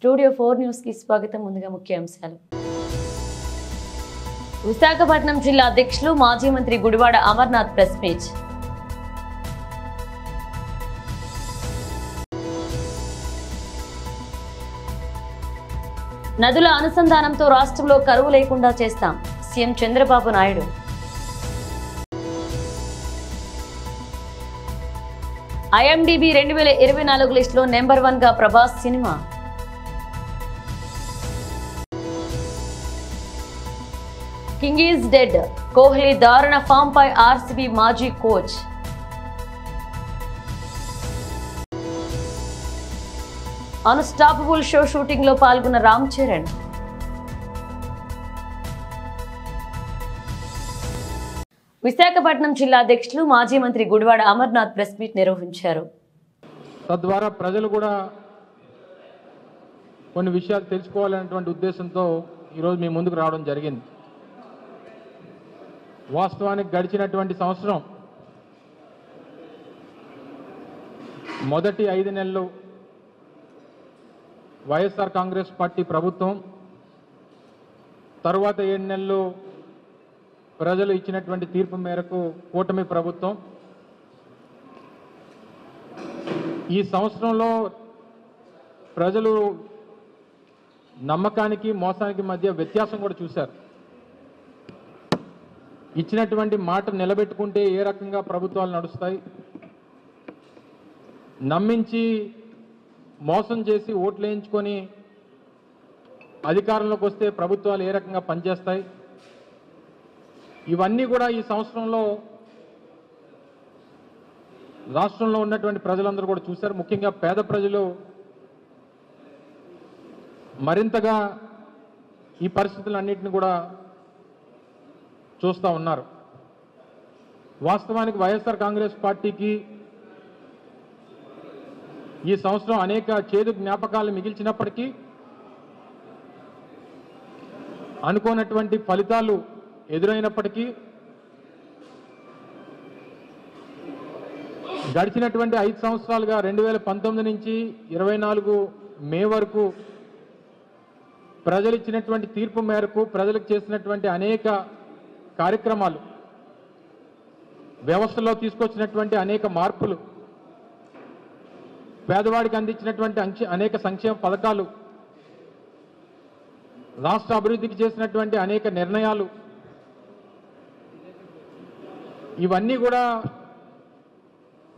Studio 4 news కి స్వాగతం. ముందుగా ముఖ్యాంశాలు. విశాఖపట్నం జిల్లా అధ్యక్షులు మాజీ మంత్రి గుడివాడ అమర్నాథ్ ప్రెస్ మీట్. నదుల అనుసంధానంతో రాష్ట్రంలో కరువు లేకుండా చేస్తాం సీఎం చంద్రబాబు నాయుడు. IMDb 2024 లిస్టులో నెంబర్ 1 గా Prabhas cinema. King is dead. Kohli దారుణ ఫామ్ పై RCB మాజీ కోచ్. అన్స్టాపబుల్ షో షూటింగ్ లో పాల్గొన్న రామ్ చరణ్. విశాఖపట్నం జిల్లా అధ్యక్షులు మాజీ మంత్రి గుడివాడ అమర్నాథ్ ప్రెస్ మీట్ నిర్వహించారు. తద్వారా ప్రజలు కూడా కొన్ని విషయాలు తెలుసుకోవాలనేటువంటి ఉద్దేశంతో ఈరోజు మీ ముందుకు రావడం జరిగింది. వాస్తవానికి గడిచినటువంటి సంవత్సరం మొదటి 5 నెలలు వైఎస్ఆర్ కాంగ్రెస్ పార్టీ ప్రభుత్వం, తరువాత 7 నెలలు ప్రజలు ఇచ్చినటువంటి తీర్పు మేరకు కూటమి ప్రభుత్వం. ఈ సంవత్సరంలో ప్రజలు నమ్మకానికి మోసానికి మధ్య వ్యత్యాసం కూడా చూశారు. ఇచ్చినటువంటి మాట నిలబెట్టుకుంటే ఏ రకంగా ప్రభుత్వాలు నడుస్తాయి, నమ్మించి మోసం చేసి ఓట్లు వేయించుకొని అధికారంలోకి వస్తే ప్రభుత్వాలు ఏ రకంగా పనిచేస్తాయి, ఇవన్నీ కూడా ఈ సంవత్సరంలో రాష్ట్రంలో ఉన్నటువంటి ప్రజలందరూ కూడా చూశారు. ముఖ్యంగా పేద ప్రజలు మరింతగా ఈ పరిస్థితులన్నింటినీ కూడా చూస్తూ ఉన్నారు. వాస్తవానికి వైఎస్ఆర్ కాంగ్రెస్ పార్టీకి ఈ సంవత్సరం అనేక చేదు జ్ఞాపకాలు మిగిల్చినప్పటికీ అనుకోనటువంటి ఫలితాలు ఎదురైనప్పటికీ గడిచినటువంటి 5 సంవత్సరాలుగా 2019 నుంచి 24 మే వరకు ప్రజలు ఇచ్చినటువంటి తీర్పు మేరకు ప్రజలకు చేసినటువంటి అనేక కార్యక్రమాలు, వ్యవస్థలో తీసుకొచ్చినటువంటి అనేక మార్పులు, పేదవాడికి అందించినటువంటి అనేక సంక్షేమ పథకాలు, రాష్ట్ర అభివృద్ధికి చేసినటువంటి అనేక నిర్ణయాలు, ఇవన్నీ కూడా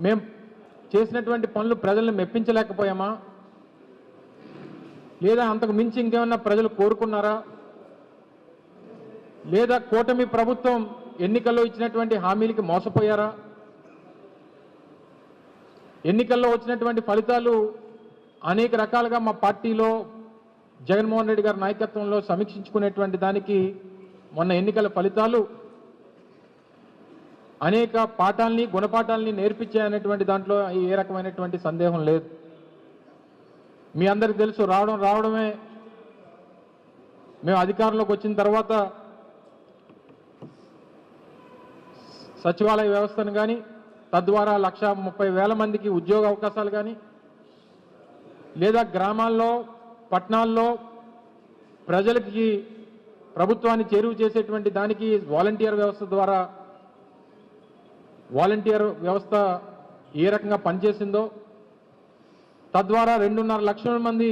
మేము చేసినటువంటి పనులు ప్రజల్ని మెప్పించలేకపోయామా, లేదా అంతకు మించి ఇంకేమన్నా ప్రజలు కోరుకున్నారా, లేదా కూటమి ప్రభుత్వం ఎన్నికల్లో ఇచ్చినటువంటి హామీలకి మోసపోయారా, ఎన్నికల్లో వచ్చినటువంటి ఫలితాలు అనేక రకాలుగా మా పార్టీలో జగన్మోహన్ రెడ్డి గారి నాయకత్వంలో సమీక్షించుకునేటువంటి దానికి మొన్న ఎన్నికల ఫలితాలు అనేక పాఠాలని గుణపాఠాలని నేర్పించాయనేటువంటి దాంట్లో ఏ రకమైనటువంటి సందేహం లేదు. మీ అందరికీ తెలుసు, రావడమే మేము అధికారంలోకి వచ్చిన తర్వాత సచివాలయ వ్యవస్థను కానీ, తద్వారా 1,30,000 మందికి ఉద్యోగ అవకాశాలు కానీ, లేదా గ్రామాల్లో పట్టణాల్లో ప్రజలకి ప్రభుత్వాన్ని చేరువ చేసేటువంటి దానికి వాలంటీర్ వ్యవస్థ ద్వారా వాలంటీర్ వ్యవస్థ ఏ రకంగా పనిచేసిందో, తద్వారా 2.5 లక్షల మంది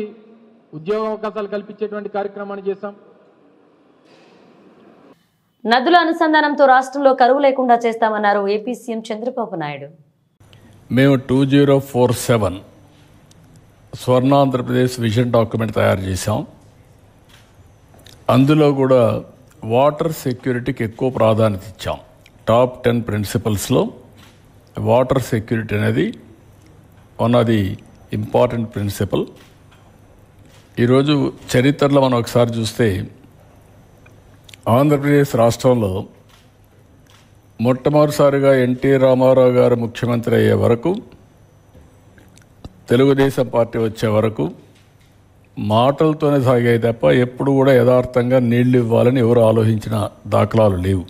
ఉద్యోగ అవకాశాలు కల్పించేటువంటి కార్యక్రమాన్ని చేశాం. నదుల అనుసంధానంతో రాష్ట్రంలో కరువు లేకుండా చేస్తామన్నారు ఏపీ సీఎం చంద్రబాబు నాయుడు. మేము 2047 స్వర్ణాంధ్రప్రదేశ్ విజన్ డాక్యుమెంట్ తయారు చేశాం. అందులో కూడా వాటర్ సెక్యూరిటీకి ఎక్కువ ప్రాధాన్యత ఇచ్చాం. టాప్ 10 ప్రిన్సిపల్స్లో వాటర్ సెక్యూరిటీ అనేది one of the important principle. ఈరోజు చరిత్రలో మనం ఒకసారి చూస్తే ఆంధ్రప్రదేశ్ రాష్ట్రంలో మొట్టమొదటిసారిగా ఎన్టీ రామారావు గారు ముఖ్యమంత్రి అయ్యే వరకు, తెలుగుదేశం పార్టీ వచ్చే వరకు మాటలతోనే సాగాయి తప్ప ఎప్పుడు కూడా యథార్థంగా నీళ్లు ఇవ్వాలని ఎవరు ఆలోచించిన దాఖలాలు లేవు.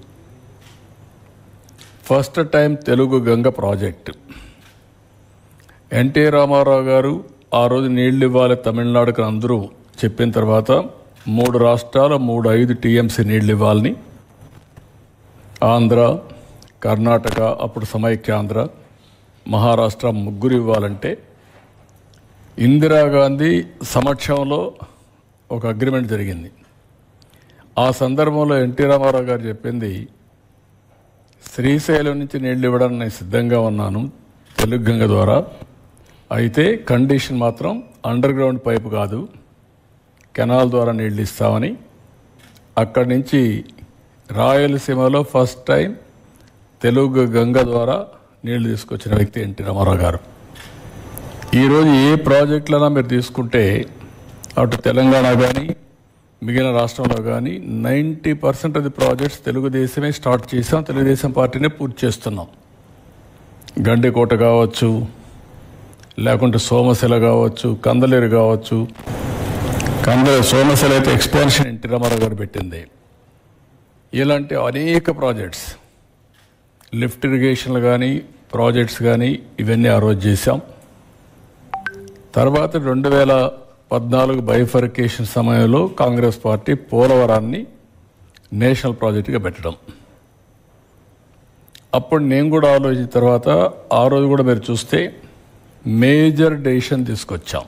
First time Telugu Ganga project NT Rama Rao గారు ఆ రోజు నీళ్లు ఇవ్వాలి తమిళనాడుకు అందరూ చెప్పిన తర్వాత 3 రాష్ట్రాలు 5 టీఎంసీ నీళ్లు ఇవ్వాలని ఆంధ్ర, కర్ణాటక, అప్పుడు సమైక్యాంధ్ర, మహారాష్ట్ర 3 ఇవ్వాలంటే ఇందిరాగాంధీ సమక్షంలో ఒక అగ్రిమెంట్ జరిగింది. ఆ సందర్భంలో ఎన్టీ రామారావు గారు చెప్పింది, శ్రీశైలం నుంచి నీళ్లు ఇవ్వడానికి నేను సిద్ధంగా ఉన్నాను తెలుగు గంగ ద్వారా, అయితే కండిషన్ మాత్రం అండర్ గ్రౌండ్ పైపు కాదు, కెనాల్ ద్వారా నీళ్లు ఇస్తామని. అక్కడి నుంచి రాయలసీమలో ఫస్ట్ టైం తెలుగు గంగ ద్వారా నీళ్లు తీసుకొచ్చిన వ్యక్తి ఎన్టీ రామారావు గారు. ఈరోజు ఏ ప్రాజెక్టులైనా మీరు తీసుకుంటే అటు తెలంగాణ కానీ మిగిలిన రాష్ట్రంలో కానీ 90% ఆఫ్ ది ప్రాజెక్ట్స్ తెలుగుదేశమే స్టార్ట్ చేసాం, తెలుగుదేశం పార్టీనే పూర్తి చేస్తున్నాం. గండికోట కావచ్చు, లేకుంటే సోమశిల కావచ్చు, కందలేరు కావచ్చు. సోమశిల అయితే ఎక్స్పాన్షన్ ఎన్టీ రామారావు గారు పెట్టింది. ఇలాంటి అనేక ప్రాజెక్ట్స్, లిఫ్ట్ ఇరిగేషన్లు కానీ ప్రాజెక్ట్స్ కానీ ఇవన్నీ ఆ రోజు చేశాం. తర్వాత 2014 బైఫర్కేషన్ సమయంలో కాంగ్రెస్ పార్టీ పోలవరాన్ని నేషనల్ ప్రాజెక్టుగా పెట్టడం. అప్పుడు నేను కూడా ఆలోచించిన తర్వాత ఆ రోజు కూడా మీరు చూస్తే మేజర్ డెసిషన్ తీసుకొచ్చాం.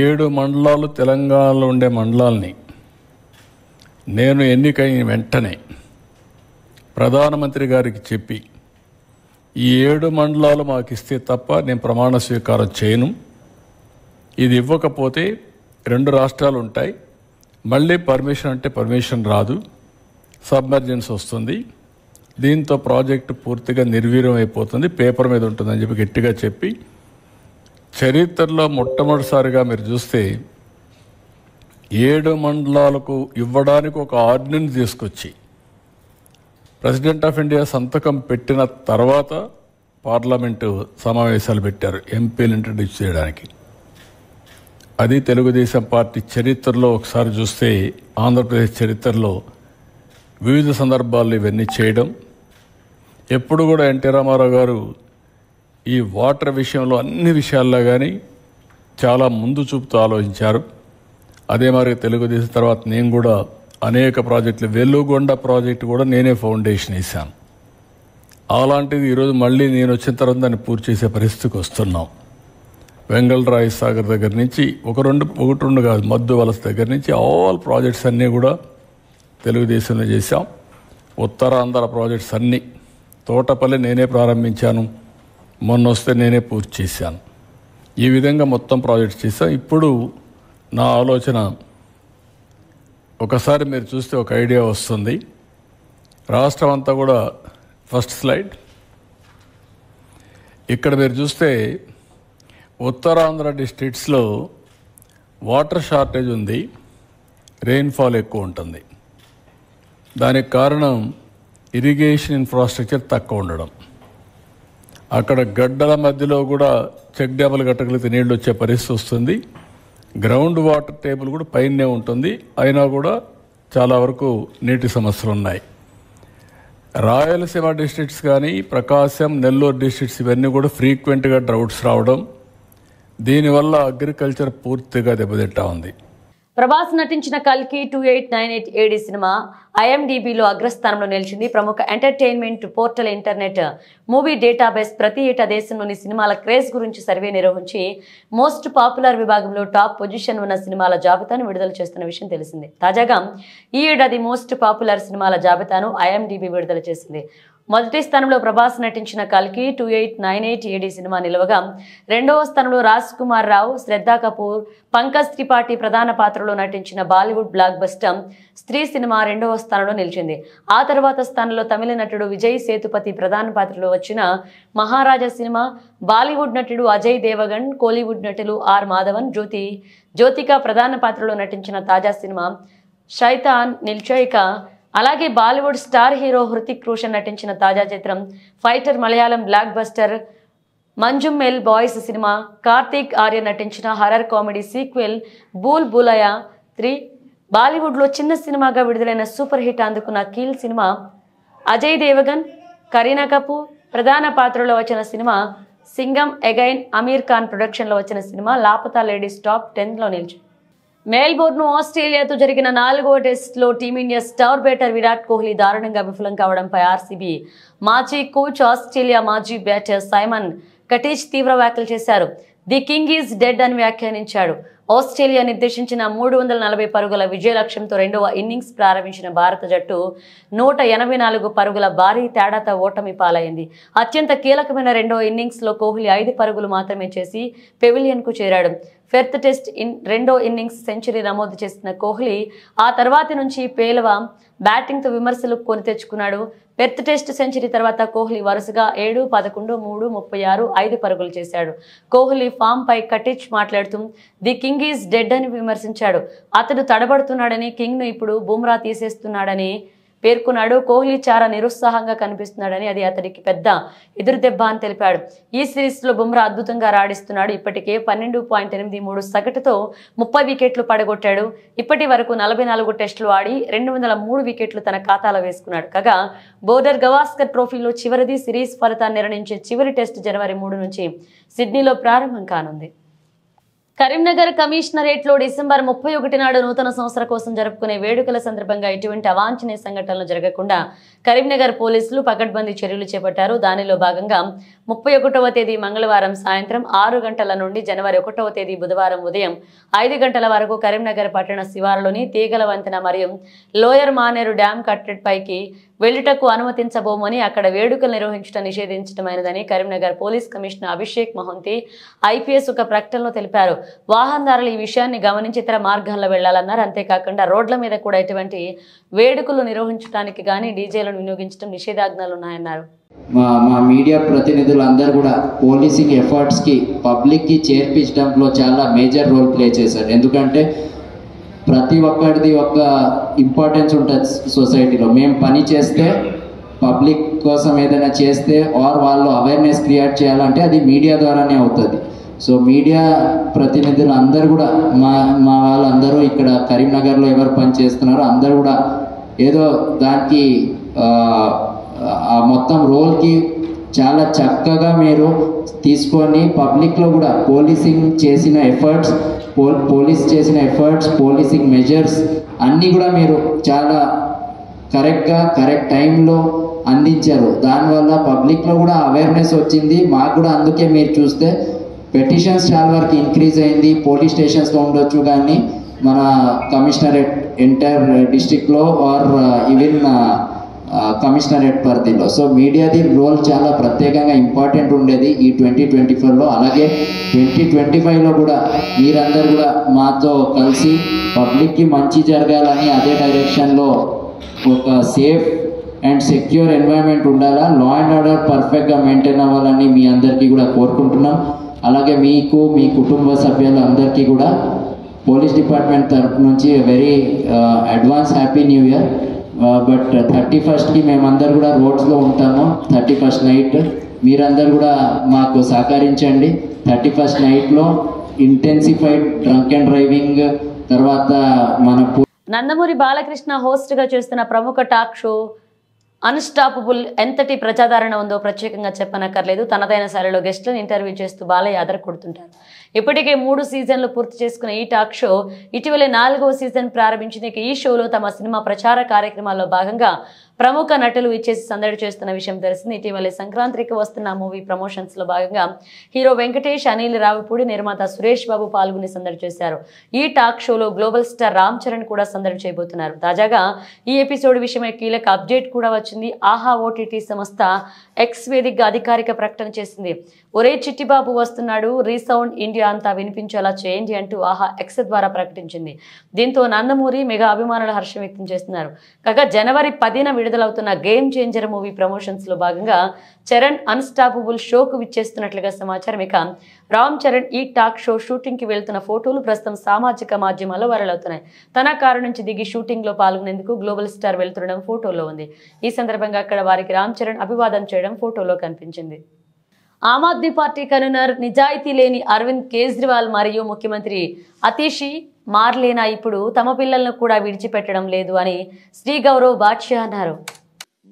7 మండలాలు తెలంగాణలో ఉండే మండలాల్ని నేను ఎన్నికైన వెంటనే ప్రధానమంత్రి గారికి చెప్పి, ఈ 7 మండలాలు మాకు ఇస్తే తప్ప నేను ప్రమాణ స్వీకారం చేయను, ఇది ఇవ్వకపోతే 2 రాష్ట్రాలు ఉంటాయి, మళ్ళీ పర్మిషన్ అంటే పర్మిషన్ రాదు, సబ్మర్జెన్స్ వస్తుంది, దీంతో ప్రాజెక్టు పూర్తిగా నిర్వీర్యం అయిపోతుంది, పేపర్ మీద ఉంటుందని చెప్పి గట్టిగా చెప్పి, చరిత్రలో మొట్టమొదటిసారిగా మీరు చూస్తే 7 మండలాలకు ఇవ్వడానికి ఒక ఆర్డినెన్స్ తీసుకొచ్చి ప్రెసిడెంట్ ఆఫ్ ఇండియా సంతకం పెట్టిన తర్వాత పార్లమెంటు సమావేశాలు పెట్టారు ఎంపీలు ఇంట్రడ్యూస్ చేయడానికి. అది తెలుగుదేశం పార్టీ చరిత్రలో ఒకసారి చూస్తే, ఆంధ్రప్రదేశ్ చరిత్రలో వివిధ సందర్భాల్లో ఇవన్నీ చేయడం. ఎప్పుడు కూడా ఎన్టీ రామారావు గారు ఈ వాటర్ విషయంలో అన్ని విషయాల్లో కానీ చాలా ముందు చూపుతూ ఆలోచించారు. అదే మరి తెలుగుదేశం తర్వాత నేను కూడా అనేక ప్రాజెక్టులు, వెలుగొండ ప్రాజెక్టు కూడా నేనే ఫౌండేషన్ వేశాను. అలాంటిది ఈరోజు మళ్ళీ నేను వచ్చిన తర్వాత దాన్ని పూర్తి చేసే పరిస్థితికి వస్తున్నాం. వెంగళరాయ సాగర్ దగ్గర నుంచి ఒకటి రెండు కాదు, మద్దు వలస దగ్గర నుంచి ఆల్ ప్రాజెక్ట్స్ అన్నీ కూడా తెలుగుదేశంలో చేశాం. ఉత్తరాంధ్ర ప్రాజెక్ట్స్ అన్నీ, తోటపల్లి నేనే ప్రారంభించాను, మొన్న వస్తే నేనే పూర్తి చేశాను. ఈ విధంగా మొత్తం ప్రాజెక్ట్స్ చేశాం. ఇప్పుడు నా ఆలోచన, ఒకసారి మీరు చూస్తే ఒక ఐడియా వస్తుంది. రాష్ట్రం అంతా కూడా ఫస్ట్ స్లైడ్, ఇక్కడ మీరు చూస్తే ఉత్తరాంధ్ర డిస్ట్రిక్ట్స్లో వాటర్ షార్టేజ్ ఉంది, రెయిన్ఫాల్ ఎక్కువ ఉంటుంది. దానికి కారణం ఇరిగేషన్ ఇన్ఫ్రాస్ట్రక్చర్ తక్కువ ఉండడం. అక్కడ గడ్డల మధ్యలో కూడా చెక్ డ్యాములు కట్టగలిగితే నీళ్ళు వచ్చే పరిస్థితి వస్తుంది. గ్రౌండ్ వాటర్ టేబుల్ కూడా పైనే ఉంటుంది, అయినా కూడా చాలా వరకు నీటి సమస్యలు ఉన్నాయి. రాయలసీమ డిస్ట్రిక్ట్స్ కానీ ప్రకాశం, నెల్లూరు డిస్ట్రిక్ట్స్ ఇవన్నీ కూడా ఫ్రీక్వెంట్గా డ్రౌట్స్ రావడం, దీనివల్ల అగ్రికల్చర్ పూర్తిగా దెబ్బతింటా ఉంది. ప్రభాస్ నటించిన కల్కి 2898 AD సినిమా IMDbలో అగ్రస్థానంలో నిలిచింది. ప్రముఖ entertainment portal internet movie database ప్రతి ఏటా దేశంలోని సినిమాల క్రేజ్ గురించి సర్వే నిర్వహించి మోస్ట్ పాపులర్ విభాగంలో టాప్ పొజిషన్ ఉన్న సినిమాల జాబితాను విడుదల చేస్తున్న విషయం తెలిసిందే. తాజాగా ఈ ఏడాది మోస్ట్ పాపులర్ సినిమాల జాబితాను IMDb విడుదల చేసింది. మొదటి స్థానంలో ప్రభాస్ నటించిన కల్కి 2898 AD సినిమా నిలవగా, రెండవ స్థానంలో రాజ్ కుమార్ రావు, శ్రద్ధా కపూర్, పంకజ్ త్రిపాఠి ప్రధాన పాత్రలో నటించిన బాలీవుడ్ బ్లాక్ బస్టర్ స్త్రీ సినిమా రెండవ స్థానంలో నిలిచింది. ఆ తర్వాత స్థానంలో తమిళ నటుడు విజయ్ సేతుపతి ప్రధాన పాత్రలో వచ్చిన మహారాజా సినిమా, బాలీవుడ్ నటుడు అజయ్ దేవగన్, కోలీవుడ్ నటులు ఆర్ మాధవన్, జ్యోతిక ప్రధాన పాత్రలో నటించిన తాజా సినిమా శైతాన్ నిల్చోయిక, అలాగే బాలీవుడ్ స్టార్ హీరో హృతిక్ రోషన్ నటించిన తాజా చిత్రం fighter, Malayalam block buster Manjummel boys cinema, Karthik Arya నటించిన హర్రర్ కామెడీ సీక్వెల్ బూల్ బులయా 3, బాలీవుడ్లో చిన్న సినిమాగా విడుదలైన సూపర్ హిట్ అందుకున్న కీల్ సినిమా, అజయ్ దేవగన్, కరీనా కపూర్ ప్రధాన పాత్రలో వచ్చిన సినిమా సింగం అగైన్ అమీర్ ఖాన్ ప్రొడక్షన్లో వచ్చిన సినిమా లాపతా లేడీస్ టాప్ 10లో నిలిచింది. మెల్బోర్న్ ఆస్ట్రేలియాతో జరిగిన 4వ టెస్ట్లో team India star batter Virat Kohli దారుణంగా విఫలం కావడంపై ఆర్సీబీ మాజీ కోచ్ ఆస్ట్రేలియా మాజీ బ్యాటర్ సైమన్ కటీచ్ తీవ్ర వ్యాఖ్యలు చేశారు. ది కింగ్ ఈజ్ డెడ్ అని వ్యాఖ్యానించాడు. ఆస్ట్రేలియా నిర్దేశించిన 340 పరుగుల విజయ లక్ష్యంతో రెండవ ఇన్నింగ్స్ ప్రారంభించిన భారత జట్టు 184 పరుగుల భారీ తేడాతో ఓటమి పాలైంది. అత్యంత కీలకమైన రెండవ ఇన్నింగ్స్లో కోహ్లీ 5 పరుగులు మాత్రమే చేసి పెవిలియన్కు చేరాడు. ఫెర్త్ టెస్ట్ రెండో ఇన్నింగ్స్ సెంచరీ నమోదు చేసిన కోహ్లీ ఆ తర్వాతి నుంచి పేలవ బ్యాటింగ్తో విమర్శలు కొని తెచ్చుకున్నాడు. పెర్త్ టెస్ట్ సెంచరీ తర్వాత కోహ్లీ వరుసగా 7, 11, 3, 36, 5 పరుగులు చేశాడు. కోహ్లీ ఫామ్ పై కటిచ్ మాట్లాడుతూ ది కింగ్ ఈజ్ డెడ్ అని విమర్శించాడు. అతడు తడబడుతున్నాడని, కింగ్ ను ఇప్పుడు బుమ్రా తీసేస్తున్నాడని పేర్కొన్నాడు. కోహ్లీ చాలా నిరుత్సాహంగా కనిపిస్తున్నాడని, అది అతడికి పెద్ద ఎదురుదెబ్బ అని తెలిపాడు. ఈ సిరీస్లో బుమ్రా అద్భుతంగా రాణిస్తున్నాడు. ఇప్పటికే 12.83 సగటుతో 30 వికెట్లు పడగొట్టాడు. ఇప్పటి వరకు 44 టెస్టులు ఆడి 203 వికెట్లు తన ఖాతాలో వేసుకున్నాడు. కాగా బోర్డర్ గవాస్కర్ ట్రోఫీలో చివరిది. సిరీస్ ఫలితాన్ని నిర్ణయించే చివరి టెస్ట్ జనవరి 3 నుంచి సిడ్నీలో ప్రారంభం కానుంది. కరీంనగర్ కమిషనరేట్లో డిసెంబర్ 31 నాడు నూతన సంవత్సరం కోసం జరుపుకునే వేడుకల సందర్భంగా ఎటువంటి అవాంఛనీయ సంఘటనలు జరగకుండా కరీంనగర్ పోలీసులు పకడ్బందీ చర్యలు చేపట్టారు. దానిలో భాగంగా 31వ తేదీ మంగళవారం సాయంత్రం 6 గంటల నుండి జనవరి 1వ తేదీ బుధవారం ఉదయం 5 గంటల వరకు కరీంనగర్ పట్టణ శివారులోని తీగల వంతెన మరియు లోయర్ మానేరు డ్యాం కట్టెడ్ పైకి వెళ్లుటకు అనుమతించబోమని, అక్కడ వేడుకలు నిర్వహించడం నిషేధించడమైనదని Karimnagar police commissioner Abhishek Mohanty IPS ఒక ప్రకటనలో తెలిపారు. వాహనదారులు ఈ విషయాన్ని గమనించి ఇతర మార్గాల్లో వెళ్లాలన్నారు. అంతేకాకుండా రోడ్ల మీద కూడా ఎటువంటి వేడుకలు నిర్వహించడానికి గానీ డీజేలను వినియోగించడం నిషేధాజ్ఞలు ఉన్నాయన్నారు. మా మీడియా ప్రతినిధులందరూ కూడా పోలీసింగ్ ఎఫర్ట్స్కి పబ్లిక్కి చేర్పించడంలో చాలా మేజర్ రోల్ ప్లే చేశారు. ఎందుకంటే ప్రతి ఒక్కరిది ఒక ఇంపార్టెన్స్ ఉంటుంది సొసైటీలో. మేము పని చేస్తే పబ్లిక్ కోసం ఏదైనా చేస్తే ఆర్ వాళ్ళు అవేర్నెస్ క్రియేట్ చేయాలంటే అది మీడియా ద్వారానే అవుతుంది. సో మీడియా ప్రతినిధులు అందరూ కూడా మా వాళ్ళందరూ ఇక్కడ కరీంనగర్లో ఎవరు పని చేస్తున్నారో అందరూ కూడా ఏదో దానికి ఆ మొత్తం రోల్కి చాలా చక్కగా మీరు తీసుకొని పబ్లిక్లో కూడా పోలీసింగ్ చేసిన ఎఫర్ట్స్, పోలీసింగ్ మెజర్స్ అన్నీ కూడా మీరు చాలా కరెక్ట్గా కరెక్ట్ టైంలో అందించారు. దానివల్ల పబ్లిక్లో కూడా అవేర్నెస్ వచ్చింది. మాకు కూడా అందుకే మీరు చూస్తే పెటిషన్స్ చాలా వరకు ఇంక్రీజ్ అయింది. పోలీస్ స్టేషన్స్లో ఉండొచ్చు కానీ మన కమిషనరేట్ ఎంటైర్ డిస్ట్రిక్ట్లో ఆర్ ఈవెన్ కమిషనరేట్ పరిధిలో. సో మీడియాది రోల్ చాలా ప్రత్యేకంగా ఇంపార్టెంట్ ఉండేది ఈ 2024లో. అలాగే 2025లో కూడా మీరందరూ కూడా మాతో కలిసి పబ్లిక్కి మంచి జరగాలని, అదే డైరెక్షన్లో ఒక సేఫ్ అండ్ సెక్యూర్ ఎన్వైరన్మెంట్ ఉండాలా, లా అండ్ ఆర్డర్ పర్ఫెక్ట్గా మెయింటైన్ అవ్వాలని మీ అందరికీ కూడా కోరుకుంటున్నాం. అలాగే మీకు, మీ కుటుంబ సభ్యులు అందరికీ కూడా పోలీస్ డిపార్ట్మెంట్ తరఫు నుంచి very advance happy new year. But 31కి మేమందరూ కూడా రోడ్స్లో ఉంటాము. 31st నైట్ మీరందరూ కూడా మాకు సహకరించండి. 31st నైట్లో ఇంటెన్సిఫైడ్ డ్రంక్ అండ్ డ్రైవింగ్ తర్వాత మన నందమూరి బాలకృష్ణ హోస్ట్గా చేస్తున్న ప్రముఖ టాక్ షో అన్స్టాపబుల్ ఎంతటి ప్రజాదరణ ఉందో ప్రత్యేకంగా చెప్పనక్కర్లేదు. తనదైన శైలిలో గెస్ట్లను ఇంటర్వ్యూ చేస్తూ బాలయ్య ఆదర కొడుతుంటారు. ఇప్పటికే 3 సీజన్లు పూర్తి చేసుకున్న ఈ టాక్ షో ఇటీవలే 4వ సీజన్ ప్రారంభించింది. ఈ షోలో తమ సినిమా ప్రచార కార్యక్రమాల్లో భాగంగా ప్రముఖ నటులు ఇచ్చేసి సందడి చేస్తున్న విషయం తెలిసింది. ఇటీవలే సంక్రాంతికి వస్తున్న మూవీ ప్రమోషన్స్ లో భాగంగా హీరో వెంకటేష్, అనిల్ రావిపూడి, నిర్మాత సురేష్ బాబు పాల్గొని సందడి చేశారు. ఈ టాక్ షోలో గ్లోబల్ స్టార్ రామ్ చరణ్ కూడా సందడి చేయబోతున్నారు. తాజాగా ఈ ఎపిసోడ్ విషయమై కీలక అప్డేట్ కూడా వచ్చింది. ఆహా ఓటీటీ సంస్థ ఎక్స్ వేదికగా అధికారిక ప్రకటన చేసింది. ఒరే చిట్టిబాబు వస్తున్నాడు, రీసౌండ్ ఇండియా అంతా వినిపించేలా చేయండి అంటూ ఆహా ఎక్స్ ద్వారా ప్రకటించింది. దీంతో నందమూరి మెగా అభిమానులు హర్షం వ్యక్తం చేస్తున్నారు. కాగా జనవరి 10న విడుదలవుతున్న గేమ్ చేంజర్ మూవీ ప్రమోషన్స్ లో భాగంగా చరణ్ అన్స్టాపబుల్ షోకు విచ్చేస్తున్నట్లుగా సమాచారం. ఇక రామ్ చరణ్ ఈ టాక్ షో షూటింగ్ కి వెళ్తున్న ఫోటోలు ప్రస్తుతం సామాజిక మాధ్యమాల్లో వైరల్ అవుతున్నాయి. తన కారు నుంచి దిగి షూటింగ్ లో పాల్గొనేందుకు గ్లోబల్ స్టార్ వెళ్తుండడం ఫోటోలో ఉంది. ఈ సందర్భంగా అక్కడ వారికి రామ్ చరణ్ అభివాదం చేయడం ఫోటోలో కనిపించింది. ఆమ్ ఆద్మీ పార్టీ కన్వీనర్ నిజాయితీ లేని అరవింద్ కేజ్రీవాల్ మరియు ముఖ్యమంత్రి అతిషి మార్లేనా ఇప్పుడు తమ పిల్లలను కూడా విడిచిపెట్టడం లేదు అని శ్రీ గౌరవ్ బాద్షా అన్నారు.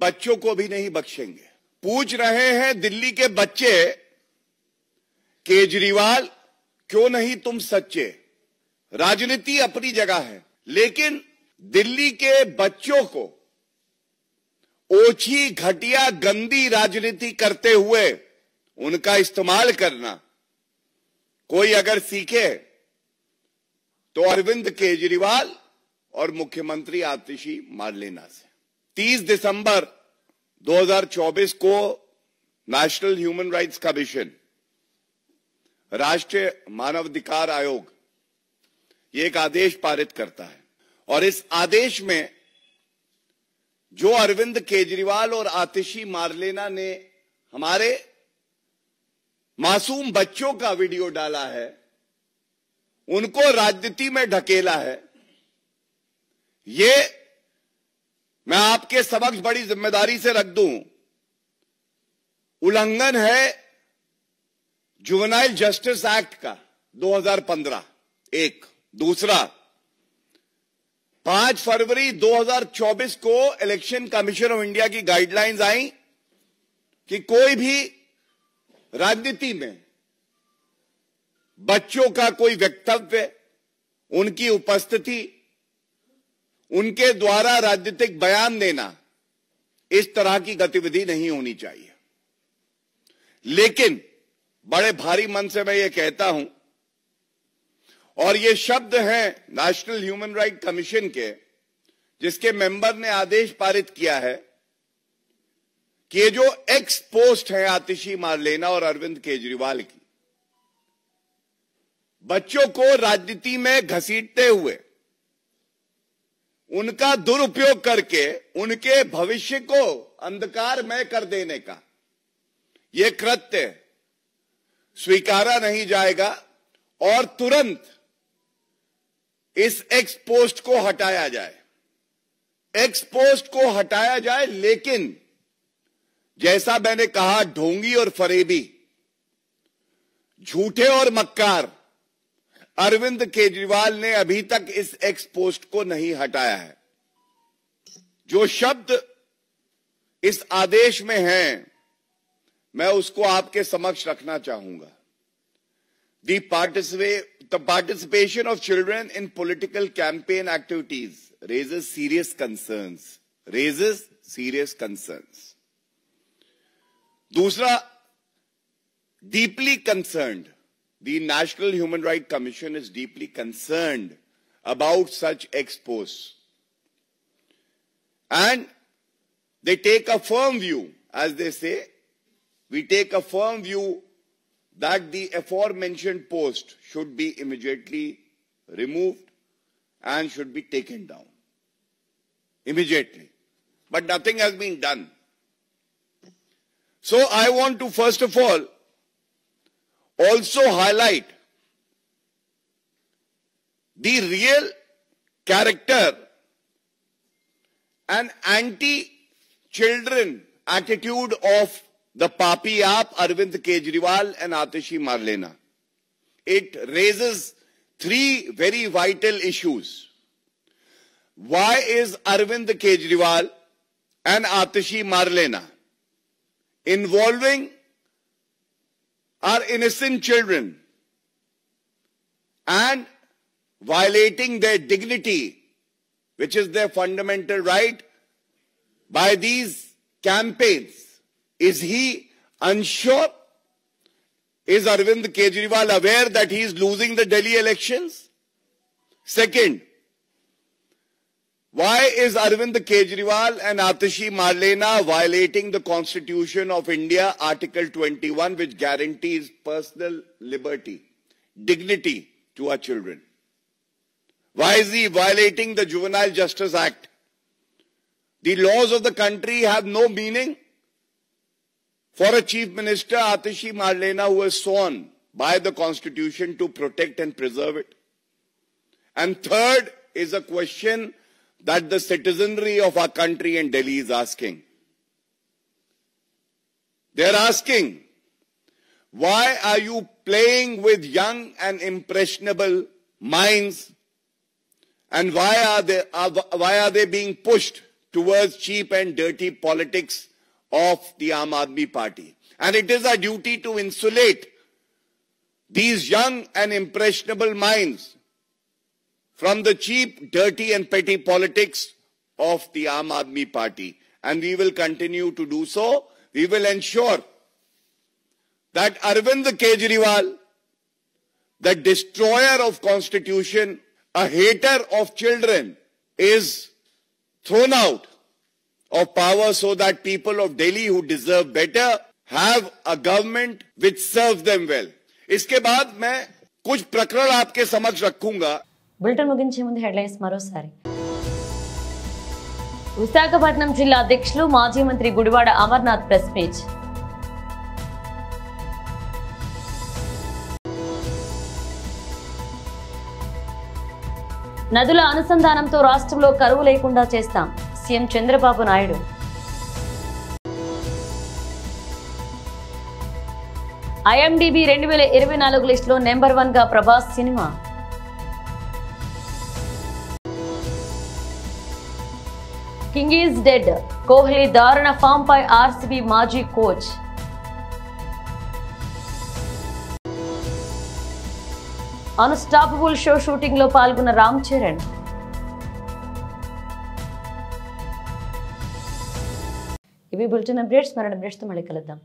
बच्चों को भी नहीं बख्शेंगे. पूछ रहे हैं दिल्ली के बच्चे केजरीवाल क्यों नहीं तुम सच्चे। राजनीति अपनी जगह है, लेकिन दिल्ली के बच्चों को ओछी घटिया गंदी राजनीति करते हुए उनका इस्तेमाल करना कोई अगर सीखे तो अरविंद केजरीवाल और मुख्यमंत्री आतिशी मारलेना से। 30 दिसंबर 2024 को नेशनल ह्यूमन राइट्स कमीशन, राष्ट्रीय मानवाधिकार आयोग, ये एक आदेश पारित करता है और इस आदेश में जो अरविंद केजरीवाल और आतिशी मारलेना ने हमारे मासूम बच्चों का वीडियो डाला है, उनको राजनीति में ढकेला है, ये मैं आपके समक्ष बड़ी जिम्मेदारी से रख दूं, उल्लंघन है जुवेनाइल जस्टिस एक्ट का 2015। एक दूसरा, 5 फरवरी 2024 को इलेक्शन कमीशन ऑफ इंडिया की गाइडलाइंस आई कि कोई भी राजनीति में बच्चों का कोई वक्तव्य, उनकी उपस्थिति, उनके द्वारा राजनीतिक बयान देना, इस तरह की गतिविधि नहीं होनी चाहिए। लेकिन बड़े भारी मन से मैं ये कहता हूं, और ये शब्द हैं नेशनल ह्यूमन राइट कमीशन के, जिसके मेंबर ने आदेश पारित किया है कि ये जो एक्स पोस्ट है आतिशी मारलेना और अरविंद केजरीवाल की, बच्चों को राजनीति में घसीटते हुए उनका दुरुपयोग करके उनके भविष्य को अंधकारमय कर देने का यह कृत्य स्वीकारा नहीं जाएगा और तुरंत इस एक्स पोस्ट को हटाया जाए। एक्स पोस्ट को हटाया जाए, लेकिन जैसा मैंने कहा, ढोंगी और फरेबी, झूठे और मक्कार अरविंद केजरीवाल ने अभी तक इस एक्स पोस्ट को नहीं हटाया है। जो शब्द इस आदेश में हैं, मैं उसको आपके समक्ष रखना चाहूंगा। The participation of children in political campaign activities raises serious concerns. दूसरा, deeply concerned. The National Human Rights Commission is deeply concerned about such expos. And they take a firm view, as they say, we take a firm view that the aforementioned post should be immediately removed and should be taken down. Immediately. But nothing has been done. So I want to first of all also highlight the real character and anti-children attitude of the Papi Aap, Arvind Kejriwal and Atishi Marlena. It raises 3 very vital issues. Why is Arvind Kejriwal and Atishi Marlena involving our innocent children and violating their dignity, which is their fundamental right, by these campaigns? Is he unsure? Is Arvind Kejriwal aware that he is losing the Delhi elections? Second, why is Arvind Kejriwal and Atishi Marlena violating the Constitution of India, Article 21, which guarantees personal liberty, dignity to our children? Why is he violating the Juvenile Justice Act? The laws of the country have no meaning for a Chief Minister, Atishi Marlena, who is sworn by the Constitution to protect and preserve it. And third is a question that the citizenry of our country and Delhi is asking. They're asking, why are you playing with young and impressionable minds, and why are they being pushed towards cheap and dirty politics of the Aam Aadmi Party? And it is our duty to insulate these young and impressionable minds from the cheap, dirty and petty politics of the Aam Aadmi Party. And we will continue to do so. We will ensure that Arvind Kejriwal, the destroyer of Constitution, a hater of children, is thrown out of power so that people of Delhi who deserve better have a government which serves them well. इसके बाद मैं कुछ प्रकरण आपके समक्ष रखूंगा. Bulletin ముగించే ముందు హెడ్లైన్స్ మరోసారి. విశాఖపట్నం జిల్లా అధ్యక్షులు మాజీ మంత్రి గుడివాడ అమర్నాథ్ ప్రెస్ మీట్. నదుల అనుసంధానంతో రాష్ట్రంలో కరువు లేకుండా చేస్తాం సీఎం చంద్రబాబు నాయుడు. IMDb 2024 లిస్టులో నెంబర్ 1 గా Prabhas cinema. King is dead, Kohli దారుణ ఫామ్ పై RCB మాజీ కోచ్. అన్స్టాపబుల్ షో షూటింగ్ లో పాల్గొన్న రామ్ చరణ్. ఇవి బులెటిన్ అప్డేట్స్. మరణ అప్డేట్స్ తో మళ్ళీ కలుద్దాం.